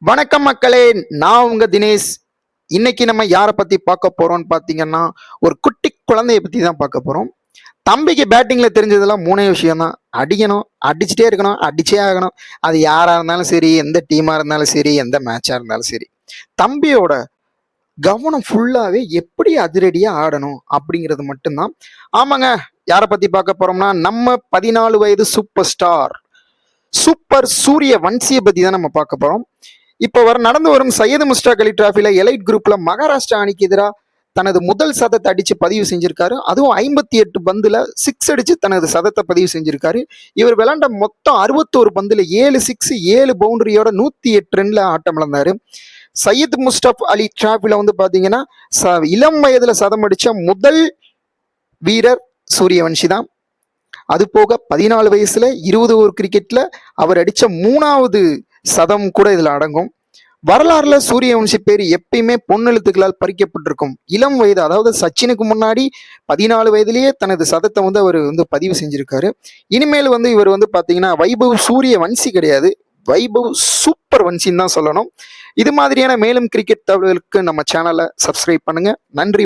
வணக்கம் மக்களே, நான் உங்க தினேஷ். இன்னைக்கு நம்ம யாரை பத்தி பார்க்க போறோம்னு பாத்தீங்கன்னா, ஒரு குட்டி குழந்தைய பத்தி தான் பார்க்க போறோம். தம்பிக்கு பேட்டிங்ல தெரிஞ்சதெல்லாம் மூணே விஷயம் தான். அடிக்கணும், அடிச்சுட்டே இருக்கணும், அடிச்சே ஆகணும். அது யாரா இருந்தாலும் சரி, எந்த டீமா இருந்தாலும் சரி, எந்த மேட்சா இருந்தாலும் சரி. தம்பியோட கவனம் ஃபுல்லாவே எப்படி அதிரடியா ஆடணும் அப்படிங்கிறது மட்டும்தான். ஆமாங்க, யாரை பத்தி பார்க்க போறோம்னா, நம்ம 14 வயது சூப்பர் ஸ்டார் சூப்பர் சூரிய வன்சியை பத்தி தான் நம்ம பார்க்க போறோம். இப்போ நடந்து வரும் சையது முஸ்டாக் அலி டிராஃபில எலைட் குரூப்ல மகாராஷ்டிரா அணிக்கு எதிராக தனது முதல் சதத்தை அடிச்சு பதிவு செஞ்சிருக்காரு. அதுவும் 58 பந்துல 6 அடிச்சு தனது சதத்தை பதிவு செஞ்சிருக்காரு. இவர் விளையாண்ட மொத்தம் 61 பந்துல 7 6 7 பவுண்டரியோட 108 ரன்ல ஆட்டம் இழந்தாரு. சையத் முஸ்டாக் அலி டிராஃபில பாத்தீங்கன்னா இளம் வயதுல சதம் அடிச்ச முதல் வீரர் சூரியவன்ஷி தான். அது போக 14 வயசுல 20 ஓவர் கிரிக்கெட்ல அவர் அடிச்ச 3வது சதம் கூட இதுல அடங்கும். வரலாறுல சூரியவன்ஷி பேர் எப்பயுமே பொன்னெழுத்துக்களால் பறிக்கப்பட்டிருக்கும். இளம் வயது, அதாவது சச்சினுக்கு முன்னாடி 14 வயதிலேயே தனது சதத்தை அவர் பதிவு செஞ்சிருக்காரு. இனிமேல் இவர் பாத்தீங்கன்னா வைபவ் சூரிய வன்சி கிடையாது, வைபவ் சூப்பர் வன்சின்னு தான் சொல்லணும். இது மாதிரியான மேலும் கிரிக்கெட் தகவல்களுக்கு நம்ம சேனலை சப்ஸ்கிரைப் பண்ணுங்க. நன்றி.